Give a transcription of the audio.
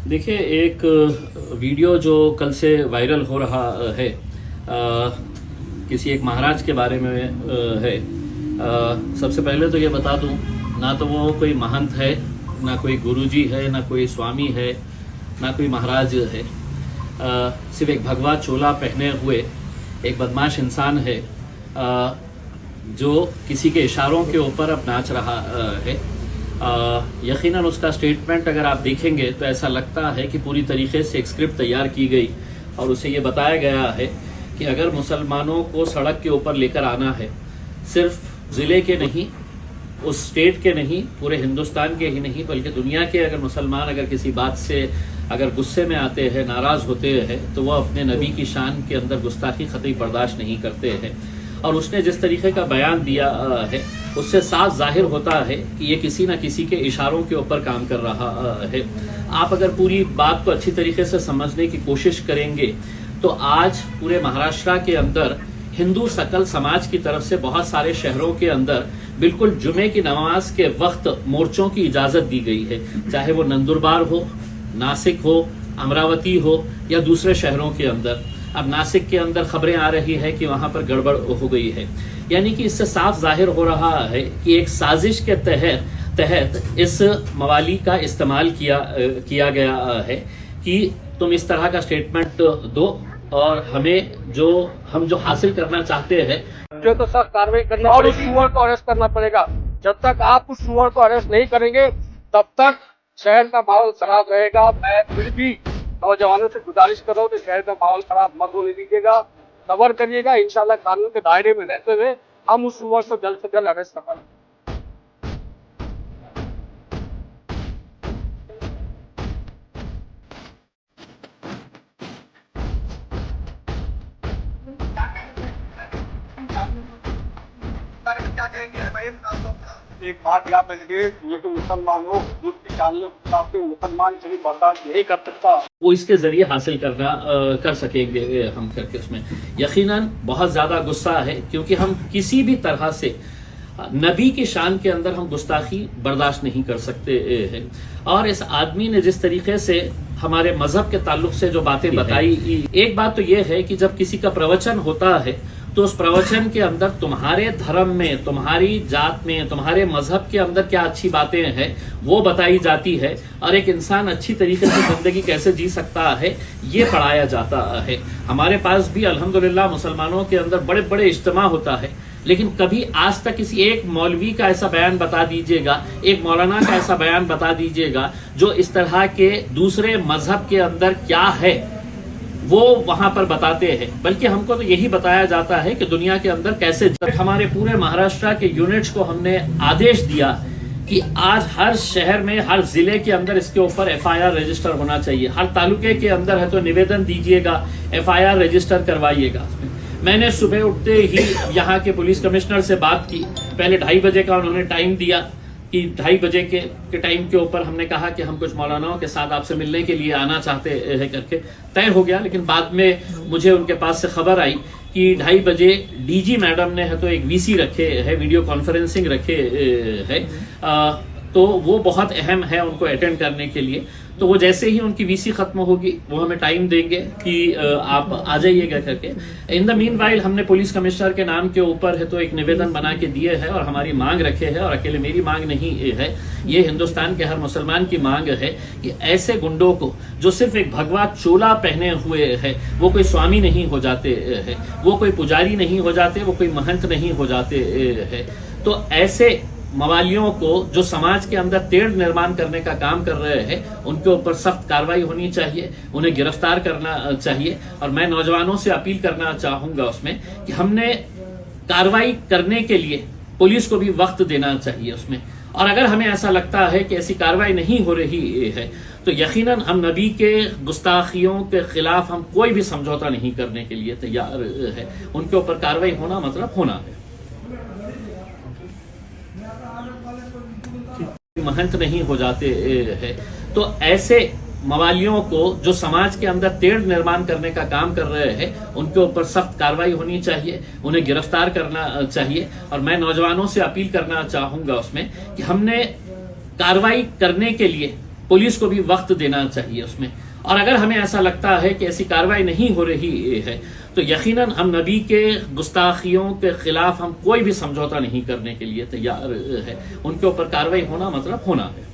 देखिए, एक वीडियो जो कल से वायरल हो रहा है, किसी एक महाराज के बारे में है। सबसे पहले तो ये बता दूं, ना तो वो कोई महंत है, ना कोई गुरुजी है, ना कोई स्वामी है, ना कोई महाराज है। सिर्फ एक भगवा चोला पहने हुए एक बदमाश इंसान है, जो किसी के इशारों के ऊपर अब नाच रहा है। यकीनन उसका स्टेटमेंट अगर आप देखेंगे तो ऐसा लगता है कि पूरी तरीके से एक स्क्रिप्ट तैयार की गई और उसे ये बताया गया है कि अगर मुसलमानों को सड़क के ऊपर लेकर आना है, सिर्फ ज़िले के नहीं, उस स्टेट के नहीं, पूरे हिंदुस्तान के ही नहीं, बल्कि दुनिया के अगर मुसलमान अगर किसी बात से अगर गुस्से में आते हैं, नाराज़ होते हैं, तो वह अपने नबी की शान के अंदर गुस्ताखी कतई बर्दाश्त नहीं करते हैं। और उसने जिस तरीके का बयान दिया है, उससे साफ जाहिर होता है कि ये किसी न किसी के इशारों के ऊपर काम कर रहा है। आप अगर पूरी बात को अच्छी तरीके से समझने की कोशिश करेंगे तो आज पूरे महाराष्ट्र के अंदर हिंदू सकल समाज की तरफ से बहुत सारे शहरों के अंदर बिल्कुल जुमे की नमाज के वक्त मोर्चों की इजाज़त दी गई है, चाहे वो नंदुरबार हो, नासिक हो, अमरावती हो या दूसरे शहरों के अंदर। अब नासिक के अंदर खबरें आ रही है कि वहां पर गड़बड़ हो गई है, यानी कि इससे साफ जाहिर हो रहा है कि एक साजिश के तहत इस मवाली का इस्तेमाल किया गया है कि तुम इस तरह का स्टेटमेंट दो और हम जो हासिल करना चाहते हैं जो तो सख्त कार्रवाई करना और उस सुअर को अरेस्ट करना पड़ेगा। जब तक आप उस सुअर को अरेस्ट नहीं करेंगे तब तक शहर का माहौल खराब रहेगा। मैं फिर भी नौजवानों से गुजारिश कर रहा हूँ कि शहर का माहौल खराब मत होने दीजिएगा, सबर करिएगा। इंशाल्लाह कानून के दायरे में रहते हुए हम उस सुअर को जल्द से जल्द अरेस्ट कर पाएंगे। एक बात याद रखिए, ये तो मुसलमान लोग दूसरी मुसलमान से बर्दाश्त नहीं कर सकता, वो इसके जरिए हासिल कर सकेंगे हम करके। उसमें यकीनन बहुत ज़्यादा गुस्सा है, क्योंकि हम किसी भी तरह से नबी की शान के अंदर हम गुस्ताखी बर्दाश्त नहीं कर सकते हैं। और इस आदमी ने जिस तरीके से हमारे मजहब के ताल्लुक से जो बातें बताई, एक बात तो यह है कि जब किसी का प्रवचन होता है तो उस प्रवचन के अंदर तुम्हारे धर्म में, तुम्हारी जात में, तुम्हारे मजहब के अंदर क्या अच्छी बातें हैं वो बताई जाती है, और एक इंसान अच्छी तरीके से जिंदगी कैसे जी सकता है ये पढ़ाया जाता है। हमारे पास भी अल्हम्दुलिल्लाह मुसलमानों के अंदर बड़े बड़े इज्तिमा होता है, लेकिन कभी आज तक किसी एक मौलवी का ऐसा बयान बता दीजिएगा, एक मौलाना का ऐसा बयान बता दीजिएगा जो इस तरह के दूसरे मजहब के अंदर क्या है वो वहां पर बताते हैं। बल्कि हमको तो यही बताया जाता है कि दुनिया के अंदर कैसे। हमारे पूरे महाराष्ट्र के यूनिट्स को हमने आदेश दिया कि आज हर शहर में, हर जिले के अंदर इसके ऊपर FIR रजिस्टर होना चाहिए। हर तालुके के अंदर है तो निवेदन दीजिएगा, FIR रजिस्टर करवाइएगा। मैंने सुबह उठते ही यहाँ के पुलिस कमिश्नर से बात की। पहले 2:30 बजे का उन्होंने टाइम दिया कि 2:30 बजे के टाइम के ऊपर हमने कहा कि हम कुछ मौलानाओं के साथ आपसे मिलने के लिए आना चाहते हैं करके तय हो गया। लेकिन बाद में मुझे उनके पास से खबर आई कि 2:30 बजे DG मैडम ने है तो एक VC रखे है, वीडियो कॉन्फ्रेंसिंग रखे है, तो वो बहुत अहम है उनको अटेंड करने के लिए। तो वो जैसे ही उनकी VC खत्म होगी वो हमें टाइम देंगे कि आप आ जाइएगा करके। इन द मीन वाइल हमने पुलिस कमिश्नर के नाम के ऊपर है तो एक निवेदन बना के दिए है और हमारी मांग रखे है, और अकेले मेरी मांग नहीं है, ये हिंदुस्तान के हर मुसलमान की मांग है कि ऐसे गुंडों को जो सिर्फ एक भगवा चोला पहने हुए है, वो कोई स्वामी नहीं हो जाते है, वो कोई पुजारी नहीं हो जाते, वो कोई महंत नहीं हो जाते है, तो ऐसे मवालियों को जो समाज के अंदर तेढ़ निर्माण करने का काम कर रहे हैं उनके ऊपर सख्त कार्रवाई होनी चाहिए, उन्हें गिरफ्तार करना चाहिए। और मैं नौजवानों से अपील करना चाहूंगा उसमें कि हमने कार्रवाई करने के लिए पुलिस को भी वक्त देना चाहिए उसमें। और अगर हमें ऐसा लगता है कि ऐसी कार्रवाई नहीं हो रही है तो यकीनन हम नबी के गुस्ताखियों के खिलाफ हम कोई भी समझौता नहीं करने के लिए तैयार है। उनके ऊपर कार्रवाई होना मतलब होना है। महंत नहीं हो जाते हैं, तो ऐसे मवालियों को जो समाज के अंदर तेढ़ निर्माण करने का काम कर रहे हैं उनके ऊपर सख्त कार्रवाई होनी चाहिए, उन्हें गिरफ्तार करना चाहिए। और मैं नौजवानों से अपील करना चाहूंगा उसमें कि हमने कार्रवाई करने के लिए पुलिस को भी वक्त देना चाहिए उसमें। और अगर हमें ऐसा लगता है कि ऐसी कार्रवाई नहीं हो रही है तो यकीनन हम नबी के गुस्ताखियों के खिलाफ हम कोई भी समझौता नहीं करने के लिए तैयार है। उनके ऊपर कार्रवाई होना मतलब होना है।